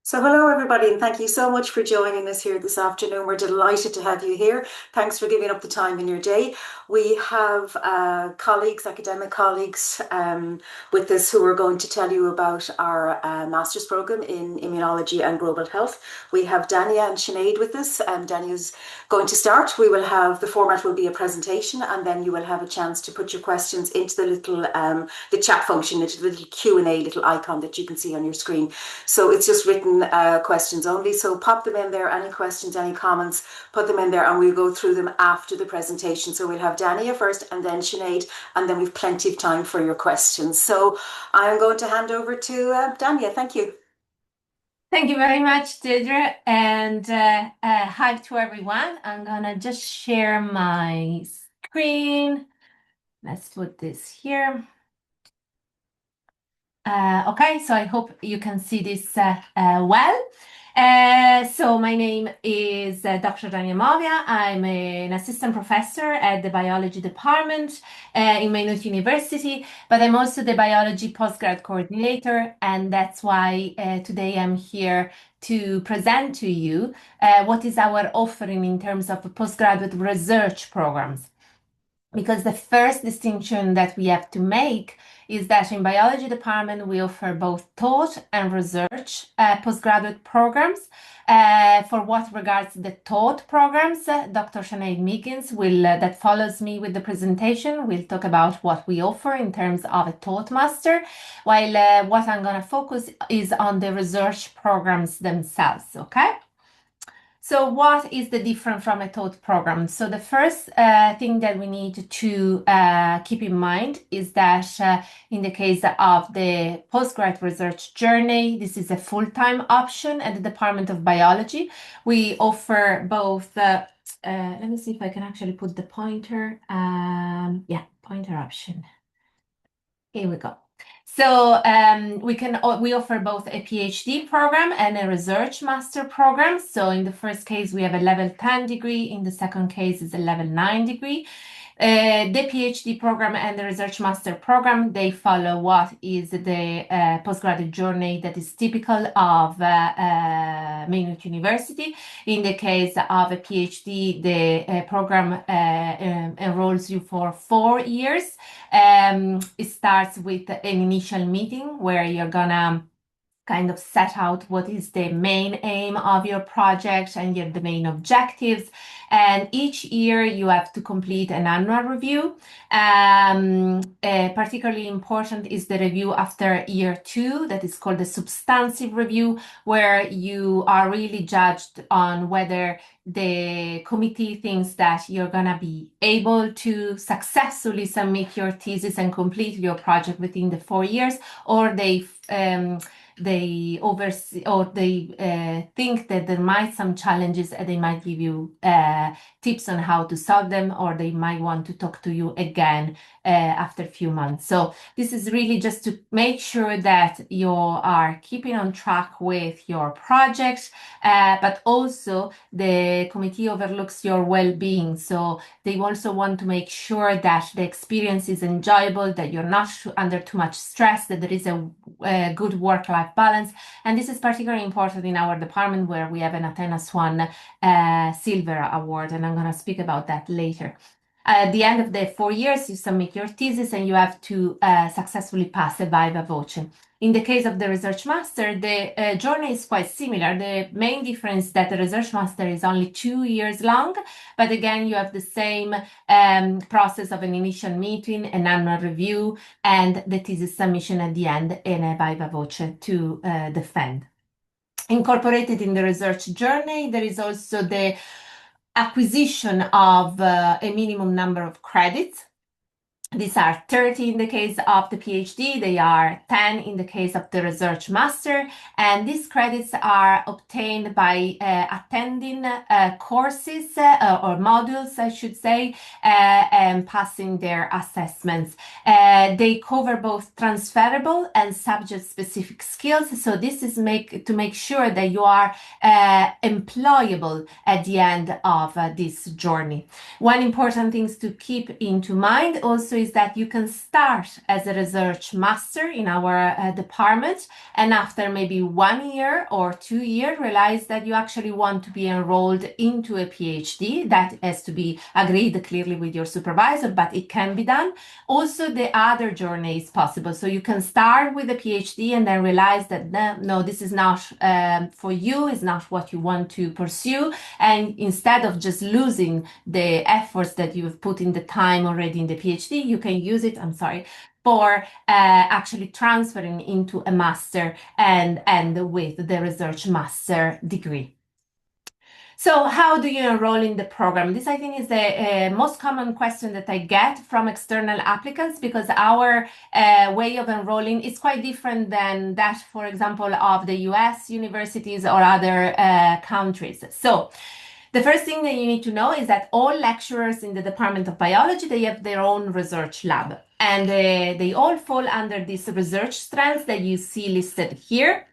So hello everybody, and thank you so much for joining us here this afternoon. We're delighted to have you here. Thanks for giving up the time in your day. We have academic colleagues with us who are going to tell you about our master's program in immunology and global health. We have Dania and Sinead with us. Dania's going to start. The format will be a presentation, and then you will have a chance to put your questions into the little the chat function, into the little Q&A little icon that you can see on your screen. So it's just written questions only. So pop them in there. Any questions, any comments, put them in there, and we'll go through them after the presentation. So we'll have Dania first, and then Sinead, and then we've plenty of time for your questions. So I'm going to hand over to Dania. Thank you. Thank you very much, Deirdre, and hi to everyone. I'm gonna just share my screen. Let's put this here. Okay, so I hope you can see this well. So my name is Dr. Dania Movia. I'm an assistant professor at the biology department in Maynooth University, but I'm also the biology postgrad coordinator, and that's why today I'm here to present to you what is our offering in terms of postgraduate research programs. Because the first distinction that we have to make is that in biology department, we offer both taught and research postgraduate programs. For what regards the taught programs, Dr. Sinead Meekins that follows me with the presentation, will talk about what we offer in terms of a taught master, while what I'm going to focus is on the research programs themselves, okay? So what is the difference from a taught program? So the first thing that we need to keep in mind is that in the case of the postgrad research journey, this is a full-time option at the Department of Biology. We offer both, let me see if I can actually put the pointer. Pointer option. Here we go. So we offer both a PhD program and a research master program. So in the first case, we have a level 10 degree. In the second case, is a level 9 degree. The PhD program and the research master program, they follow what is the postgraduate journey that is typical of Maynooth University. In the case of a PhD, the program enrolls you for 4 years. It starts with an initial meeting where you're gonna kind of set out what is the main aim of your project and the main objectives. And each year you have to complete an annual review. Particularly important is the review after year 2, that is called the substantive review, where you are really judged on whether the committee thinks that you're gonna be able to successfully submit your thesis and complete your project within the 4 years, or they oversee, or they think that there might some challenges and they might give you tips on how to solve them, or they might want to talk to you again after a few months. So this is really just to make sure that you are keeping on track with your project, but also the committee overlooks your well-being. So they also want to make sure that the experience is enjoyable, that you're not under too much stress, that there is a good work-life balance. And this is particularly important in our department, where we have an Athena Swan Silver Award, and I'm going to speak about that later. At the end of the 4 years, you submit your thesis and you have to successfully pass a viva voce. In the case of the research master, the journey is quite similar. The main difference is that the research master is only 2 years long, but again, you have the same process of an initial meeting, an annual review, and the thesis submission at the end in a viva voce to defend. Incorporated in the research journey, there is also the acquisition of a minimum number of credits. These are 30 in the case of the PhD, they are 10 in the case of the research master, and these credits are obtained by attending courses or modules, I should say, and passing their assessments. They cover both transferable and subject-specific skills, so this is to make sure that you are employable at the end of this journey. One important thing to keep into mind also also is that you can start as a research master in our department, and after maybe 1 year or 2 years, realize that you actually want to be enrolled into a PhD. That has to be agreed clearly with your supervisor, but it can be done. Also, the other journey is possible. So you can start with a PhD and then realize that no, this is not for you, is not what you want to pursue. And instead of just losing the efforts that you've put in the time already in the PhD, you can use it, for actually transferring into a master and with the research master degree. So how do you enroll in the program? This, I think, is the most common question that I get from external applicants, because our way of enrolling is quite different than that, for example, of the US universities or other countries. So the first thing that you need to know is that all lecturers in the Department of Biology, they have their own research lab, and they all fall under these research strands that you see listed here,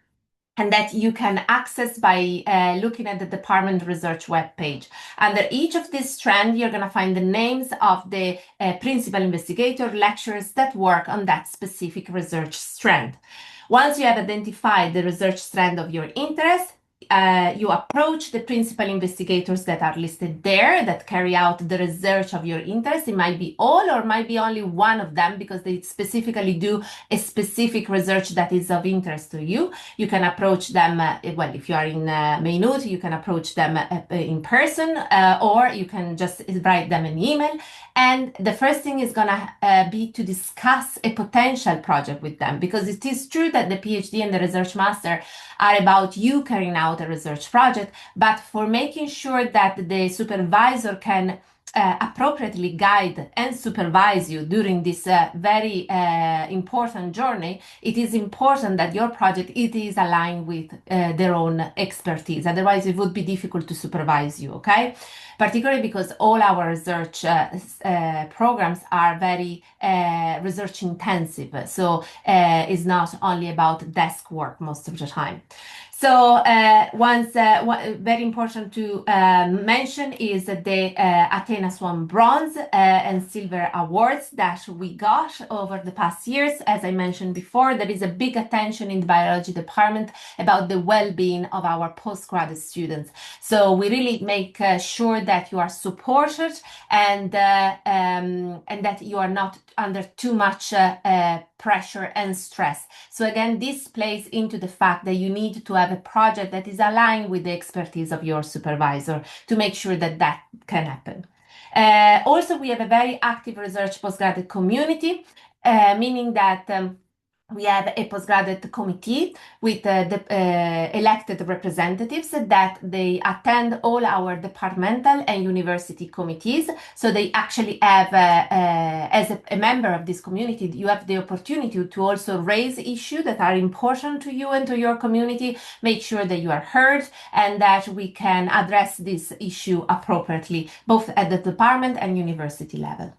and that you can access by looking at the department research webpage. Under each of these strands, you're going to find the names of the principal investigator lecturers that work on that specific research strand. Once you have identified the research strand of your interest, you approach the principal investigators that are listed there that carry out the research of your interest. It might be all or might be only one of them, because they specifically do a specific research that is of interest to you. You can approach them, well, if you are in Maynooth, you can approach them in person, or you can just write them an email. And the first thing is going to be to discuss a potential project with them, because it is true that the PhD and the research master are about you carrying out a research project, but for making sure that the supervisor can appropriately guide and supervise you during this very important journey, it is important that your project it is aligned with their own expertise. Otherwise, it would be difficult to supervise you, okay? Particularly because all our research programs are very research intensive. So it's not only about desk work most of the time. So very important to mention is the Athena Swan Bronze and Silver Awards that we got over the past years. As I mentioned before, there is a big attention in the biology department about the well-being of our postgraduate students. So we really make sure that you are supported and that you are not under too much pressure and stress. So again, this plays into the fact that you need to have a project that is aligned with the expertise of your supervisor to make sure that that can happen. Also, we have a very active research postgraduate community, meaning that we have a postgraduate committee with the elected representatives that they attend all our departmental and university committees. So they actually have, as a member of this community, you have the opportunity to also raise issues that are important to you and to your community, make sure that you are heard and that we can address this issue appropriately, both at the department and university level.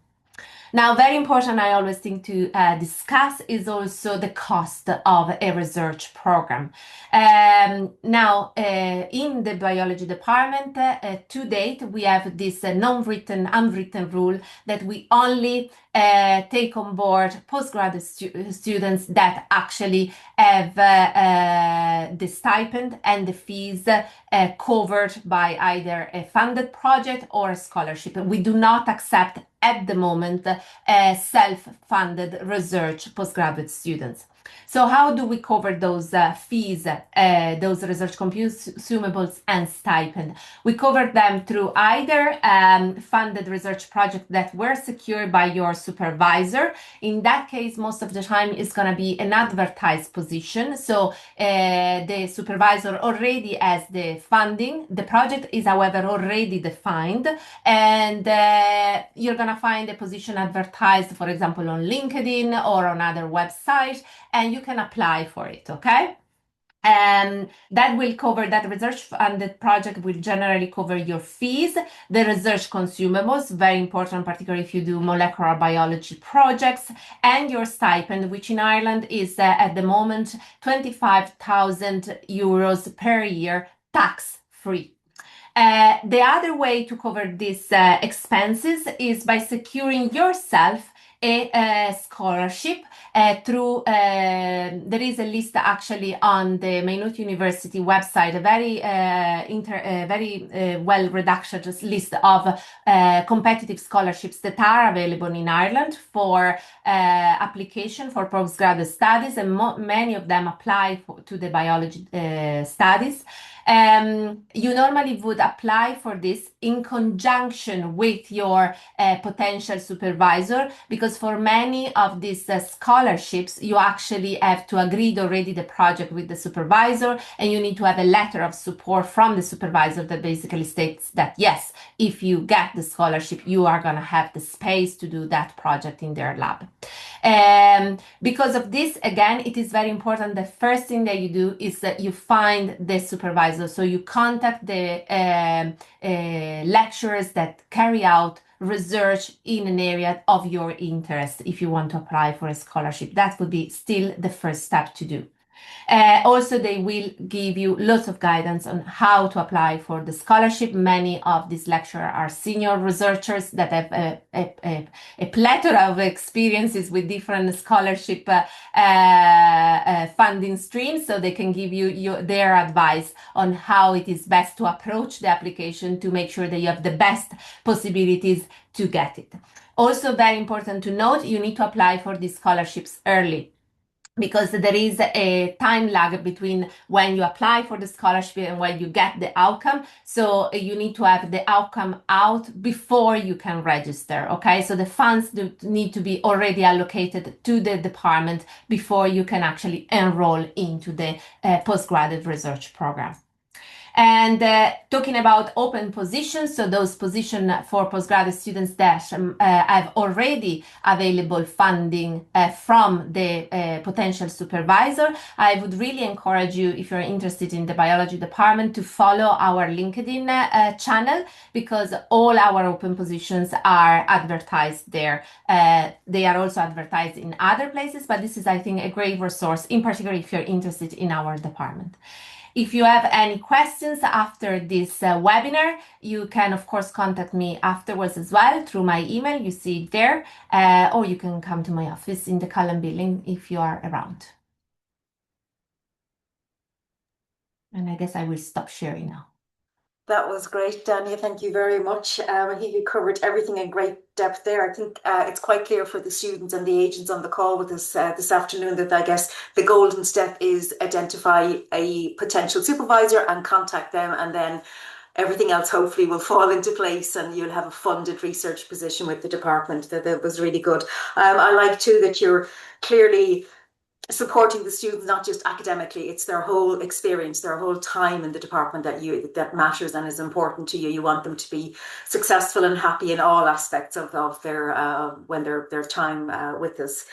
Now, very important, I always think to discuss is also the cost of a research program. Now, in the biology department, to date, we have this unwritten rule that we only take on board postgraduate students that actually have the stipend and the fees covered by either a funded project or a scholarship. We do not accept at the moment self-funded research postgraduate students. So how do we cover those fees, those research consumables and stipend? We cover them through either funded research projects that were secured by your supervisor. In that case, most of the time it's going to be an advertised position. So the supervisor already has the funding. The project is, however, already defined, and you're going to find a position advertised, for example, on LinkedIn or on other websites, and you can apply for it, okay? And that will cover, that research funded project will generally cover your fees, the research consumables, very important, particularly if you do molecular biology projects, and your stipend, which in Ireland is at the moment 25,000 euros per year, tax free. The other way to cover these expenses is by securing yourself a scholarship through, there is a list actually on the Maynooth University website, a very well redacted list of competitive scholarships that are available in Ireland for application for postgraduate studies, and many of them apply to the biology studies. You normally would apply for this in conjunction with your potential supervisor, because for many of these scholarships, you actually have to agree already the project with the supervisor, and you need to have a letter of support from the supervisor that basically states that yes, if you get the scholarship, you are going to have the space to do that project in their lab. Because of this, again, it is very important. The first thing that you do is that you find the supervisor. So you contact the lecturers that carry out research in an area of your interest if you want to apply for a scholarship. That would be still the first step to do. Also, they will give you lots of guidance on how to apply for the scholarship. Many of these lecturers are senior researchers that have a plethora of experiences with different scholarship funding streams, so they can give you their advice on how it is best to approach the application to make sure that you have the best possibilities to get it. Also, very important to note, you need to apply for these scholarships early, because there is a time lag between when you apply for the scholarship and when you get the outcome. So you need to have the outcome out before you can register. Okay, so the funds need to be already allocated to the department before you can actually enroll into the postgraduate research program. And talking about open positions, so those positions for postgraduate students that have already available funding from the potential supervisor, I would really encourage you, if you're interested in the biology department, to follow our LinkedIn channel, because all our open positions are advertised there. They are also advertised in other places, but this is, I think, a great resource, in particular if you're interested in our department. If you have any questions after this webinar, you can, of course, contact me afterwards as well through my email. You see it there, or you can come to my office in the Cullen building if you are around. And I guess I will stop sharing now. That was great, Dania. Thank you very much. I think you covered everything in great depth there. I think it's quite clear for the students and the agents on the call with us this afternoon that I guess the golden step is identify a potential supervisor and contact them, and then everything else hopefully will fall into place and you'll have a funded research position with the department. That was really good. I like too that you're clearly supporting the students not just academically, it's their whole experience, their whole time in the department that matters and is important to you. You want them to be successful and happy in all aspects of their when their time with us.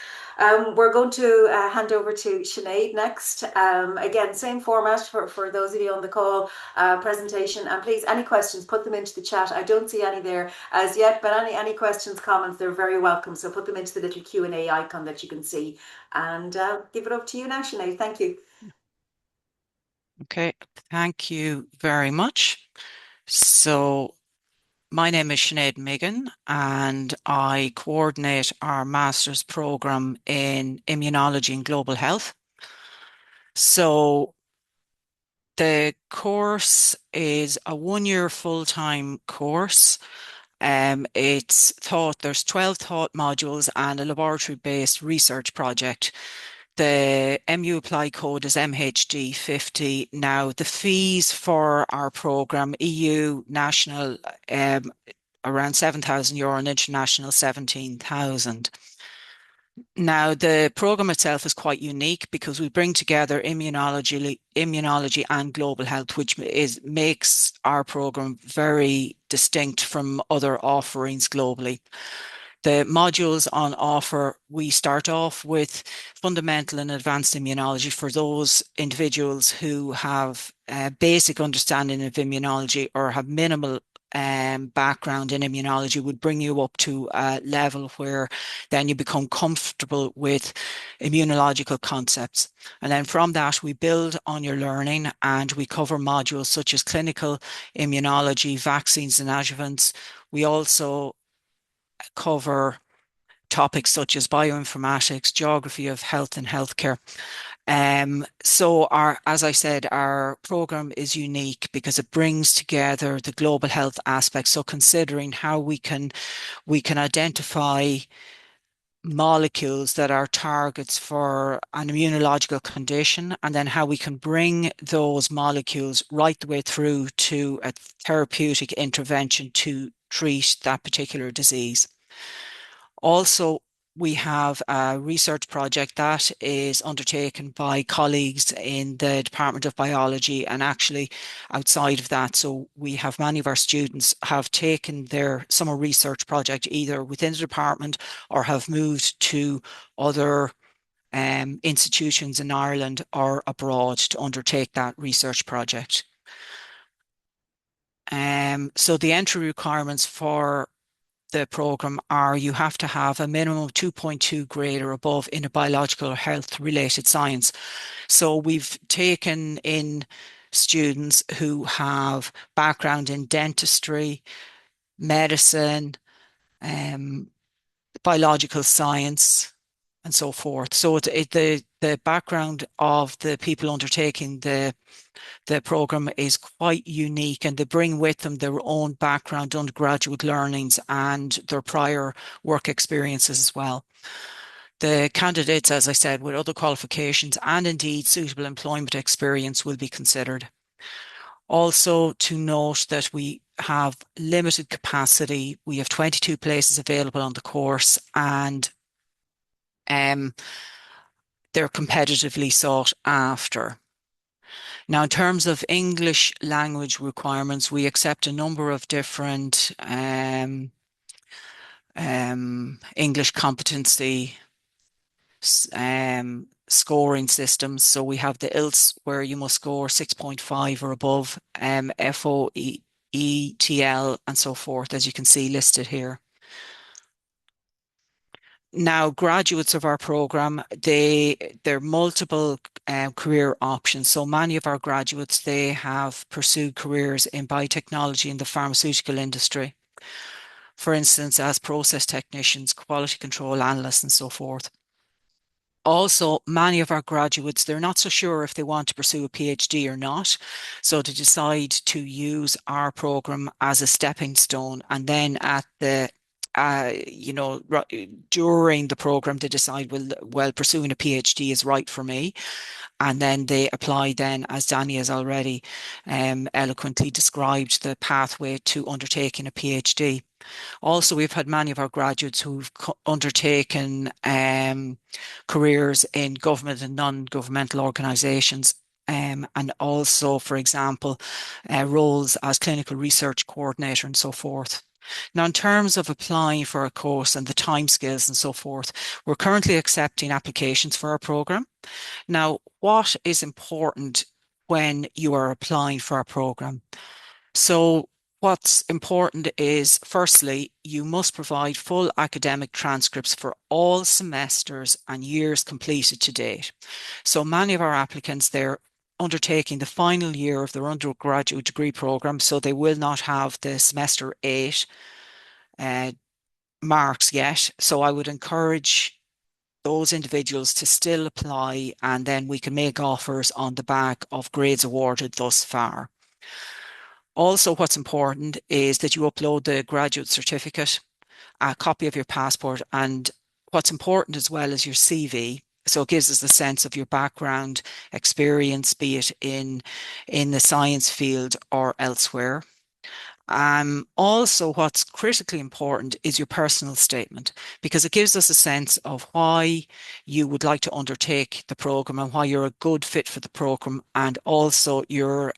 We're going to hand over to Sinead next. Again, same format for those of you on the call, presentation, and please, any questions, put them into the chat. I don't see any there as yet, but any questions, comments, they're very welcome. So put them into the little Q&A icon that you can see, and give it up to you now, Sinead. Thank you. Okay, thank you very much. So my name is Sinead Megan, and I coordinate our master's program in immunology and global health. So the course is a one-year full-time course. It's taught, there's 12 taught modules and a laboratory-based research project. The MU apply code is MHD50. Now, the fees for our program, EU national, around €7,000 and international 17,000. Now, the program itself is quite unique because we bring together immunology and global health, which makes our program very distinct from other offerings globally. The modules on offer, we start off with fundamental and advanced immunology for those individuals who have a basic understanding of immunology or have minimal background in immunology, would bring you up to a level where then you become comfortable with immunological concepts. And then from that, we build on your learning and we cover modules such as clinical immunology, vaccines and adjuvants. We also cover topics such as bioinformatics, geography of health and healthcare. As I said, our program is unique because it brings together the global health aspects. So considering how we can identify molecules that are targets for an immunological condition, and then how we can bring those molecules right the way through to a therapeutic intervention to treat that particular disease. Also, we have a research project that is undertaken by colleagues in the Department of Biology and actually outside of that. So we have many of our students have taken their summer research project either within the department or have moved to other institutions in Ireland or abroad to undertake that research project. So the entry requirements for the program are you have to have a minimum of 2.2 grade or above in a biological or health related science. So we've taken in students who have background in dentistry, medicine, biological science, and so forth. So the background of the people undertaking the program is quite unique, and they bring with them their own background, undergraduate learnings, and their prior work experiences as well. The candidates, as I said, with other qualifications and indeed suitable employment experience will be considered. Also to note that we have limited capacity. We have 22 places available on the course, and they're competitively sought after. Now, in terms of English language requirements, we accept a number of different English competency scoring systems. So we have the IELTS where you must score 6.5 or above, FOE, ETL, and so forth, as you can see listed here. Now, graduates of our program, there are multiple career options. So many of our graduates, they have pursued careers in biotechnology in the pharmaceutical industry. For instance, as process technicians, quality control analysts, and so forth. Also, many of our graduates, they're not so sure if they want to pursue a PhD or not. So they decide to use our program as a stepping stone. And then at the during the program, they decide, well, pursuing a PhD is right for me. And then they apply then, as Danny has already eloquently described, the pathway to undertaking a PhD. Also, we've had many of our graduates who've undertaken careers in government and non-governmental organisations, and also, for example, roles as clinical research coordinator and so forth. Now, in terms of applying for a course and the timescales and so forth, we're currently accepting applications for our programme. Now, what is important when you are applying for our programme? So what's important is, firstly, you must provide full academic transcripts for all semesters and years completed to date. So many of our applicants, they're undertaking the final year of their undergraduate degree program, so they will not have the semester 8 marks yet. So I would encourage those individuals to still apply, and then we can make offers on the back of grades awarded thus far. Also, what's important is that you upload the graduate certificate, a copy of your passport, and what's important as well is your CV. So it gives us a sense of your background experience, be it in the science field or elsewhere. Also, what's critically important is your personal statement, because it gives us a sense of why you would like to undertake the program and why you're a good fit for the program, and also your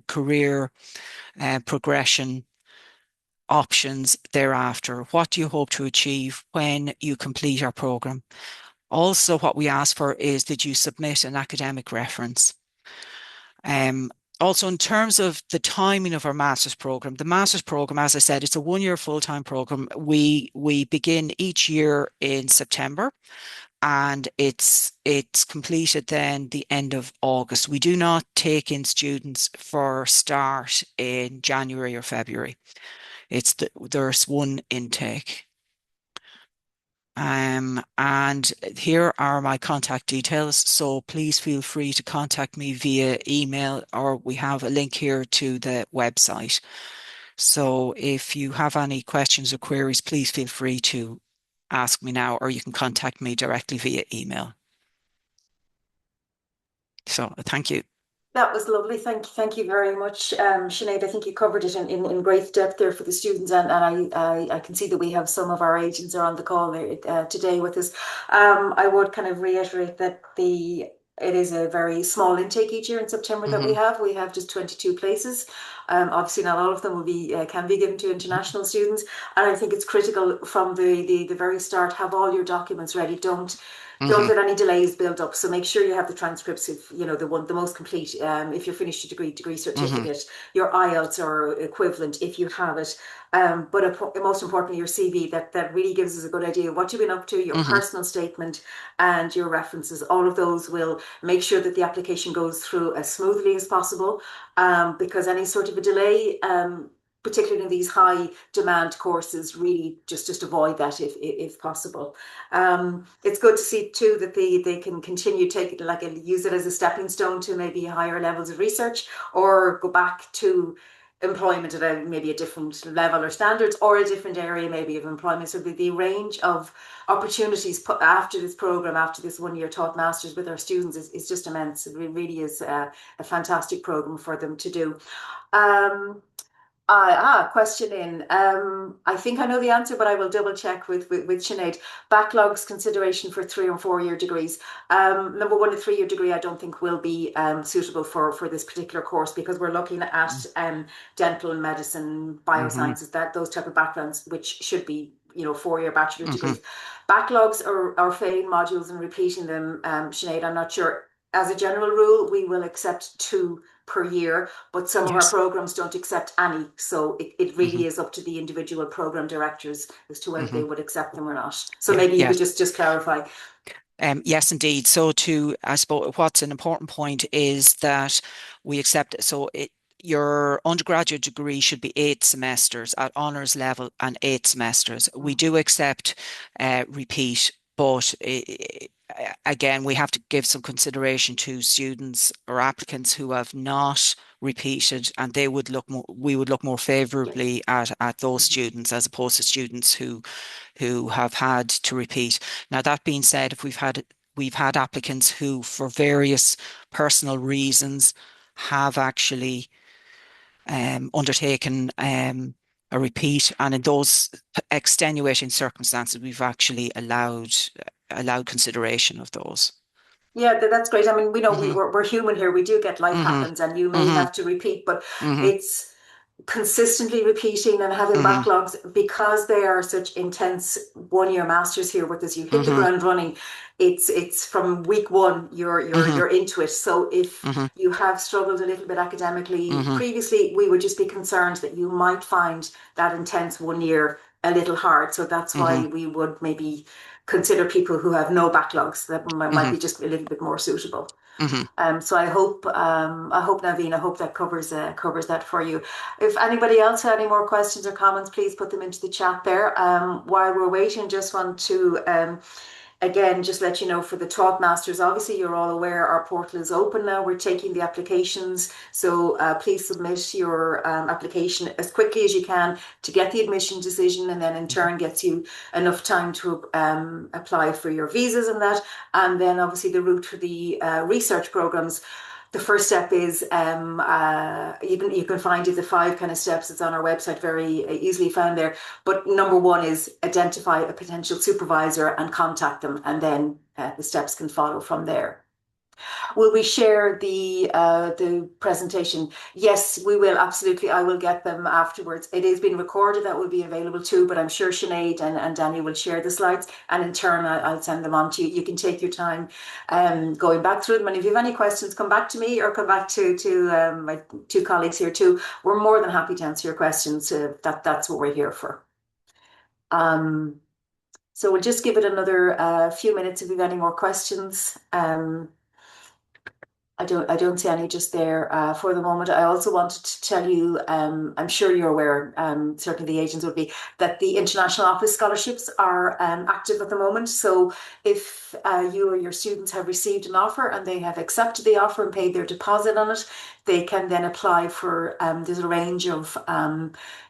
career progression options thereafter. What do you hope to achieve when you complete our program? Also, what we ask for is that you submit an academic reference. Also, in terms of the timing of our master's program, the master's program, as I said, it's a one-year full-time program. We begin each year in September, and it's completed then the end of August. We do not take in students for start in January or February. There's one intake. And here are my contact details. So please feel free to contact me via email, or we have a link here to the website. So if you have any questions or queries, please feel free to ask me now, or you can contact me directly via email. So thank you. That was lovely. Thank you very much, Sinead. I think you covered it in great depth there for the students, and I can see that we have some of our agents are on the call there, today with us. I would kind of reiterate that it is a very small intake each year in September that we Hmm. have. We have just 22 places. Obviously, not all of them will be can be given to international students, and I think it's critical from the very start. Have all your documents ready. Don't Hmm. let any delays build up. So make sure you have the transcripts if you know the most complete. If you're finished your degree Hmm. certificate, your IELTS or equivalent if you have it. But most importantly, your CV that really gives us a good idea of what you've been up to, your Hmm. personal statement, and your references. All of those will make sure that the application goes through as smoothly as possible. Because any sort of a delay, particularly in these high demand courses, really just avoid that if possible. It's good to see too that they can continue take it like use it as a stepping stone to maybe higher levels of research, or go back to employment at maybe a different level or standards, or a different area maybe of employment. So the range of opportunities put after this program, after this 1 year taught masters with our students is just immense. It really is a fantastic program for them to do. Um, question in. I think I know the answer, but I will double check with Sinead. Backlogs consideration for 3 or 4 year degrees. Number one, a 3 year degree I don't think will be suitable for this particular course, because we're looking at dental and medicine, Hmm. biosciences, that those type of backgrounds, which should be 4 year bachelor Hmm. degrees. Backlogs are failing modules and repeating them. Sinead, I'm not sure. As a general rule, we will accept 2 per year, but some of our Yes. programs don't accept any. So it Hmm. really is up to the individual program directors as to whether Hmm. they would accept them or not. So Yeah. maybe you could Yes. just clarify. Yes, indeed. So I suppose what's an important point is that we accept, your undergraduate degree should be 8 semesters at honours level and 8 semesters. We do accept repeat, but again, we have to give some consideration to students or applicants who have not repeated, and we would look more Yes. favourably at those students as opposed to students who have had to repeat. Now, that being said, if we've had applicants who, for various personal reasons, have actually undertaken a repeat, and in those extenuating circumstances, we've actually allowed consideration of those. Yeah, that's great. I mean, we know Hmm. we're human here. We do get life Hmm. happens, and you may Hmm. have to repeat, but Hmm. it's consistently repeating and having Hmm. backlogs, because they are such intense 1 year masters here with us. You hit the Hmm. ground running. It's from week one Hmm. you're into it. So if Hmm. you have struggled a little bit academically Hmm. previously, we would just be concerned that you might find that intense 1 year a little hard. So that's Hmm. why we would maybe consider people who have no backlogs. That might Hmm. be just a little bit more suitable. Hmm. So I hope Naveen, I hope that covers that for you. If anybody else had any more questions or comments, please put them into the chat there. While we're waiting, just want to again just let you know, for the taught masters, obviously you're all aware our portal is open now. We're taking the applications, so please submit your application as quickly as you can to get the admission decision, and then in turn gets you enough time to apply for your visas and that. And then obviously the route for the research programs. The first step is you can find the 5 kind of steps. It's on our website, very easily found there. But number one is identify a potential supervisor and contact them, and then the steps can follow from there. Will we share the presentation? Yes, we will, absolutely. I will get them afterwards. It is being recorded, that will be available too, but I'm sure Sinead and Danny will share the slides, and in turn I'll send them on to you. You can take your time going back through them, and if you have any questions, come back to me or come back to my two colleagues here too. We're more than happy to answer your questions. That's what we're here for. Um, so we'll just give it another few minutes if you have any more questions. I don't see any just there for the moment. I also wanted to tell you, I'm sure you're aware, certainly the agents would be, that the International Office scholarships are active at the moment. So if you or your students have received an offer and they have accepted the offer and paid their deposit on it, they can then apply for, there's a range of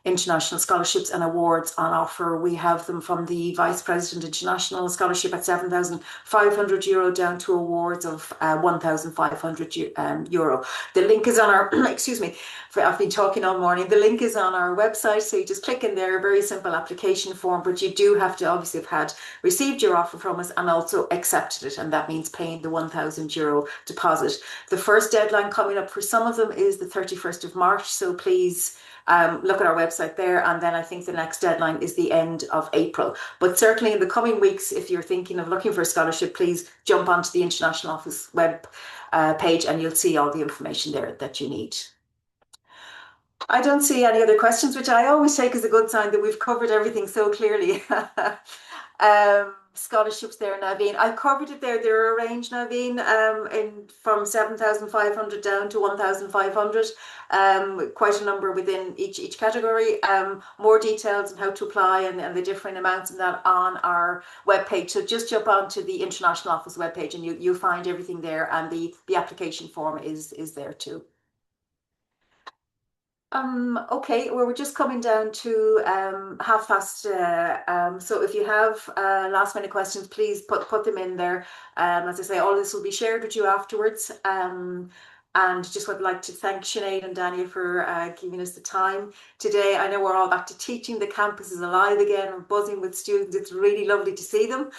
international scholarships and awards on offer. We have them from the Vice President International Scholarship at €7,500 down to awards of €1,500. The link is on our, excuse me, I've been talking all morning. The link is on our website. So you just click in there, a very simple application form, but you do have to obviously have received your offer from us and also accepted it. And that means paying the €1,000 deposit. The first deadline coming up for some of them is the 31st of March. So please look at our website there. And then I think the next deadline is the end of April. But certainly in the coming weeks, if you're thinking of looking for a scholarship, please jump onto the International Office web page and you'll see all the information there that you need. I don't see any other questions, which I always take as a good sign that we've covered everything so clearly. Scholarships there, Naveen. I covered it there. They're arranged, Naveen, from 7,500 down to 1,500. Quite a number within each category. More details on how to apply and the different amounts and that on our webpage. So just jump onto the International Office webpage and you'll find everything there, and the application form is there too. Okay, well, we're just coming down to 1:30. So if you have last minute questions, please put them in there. As I say, all this will be shared with you afterwards. And just would like to thank Sinead and Daniel for giving us the time today. I know we're all back to teaching. The campus is alive again and buzzing with students. It's really lovely to see them.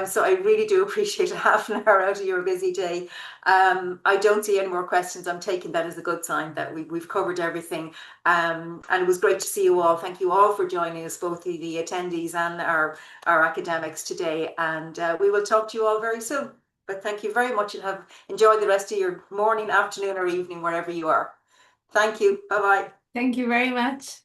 So I really do appreciate a half an hour out of your busy day. I don't see any more questions. I'm taking that as a good sign that we've covered everything. And it was great to see you all. Thank you all for joining us, both the attendees and our academics today. And we will talk to you all very soon. But thank you very much and enjoy the rest of your morning, afternoon, or evening, wherever you are. Thank you. Bye-bye. Thank you very much.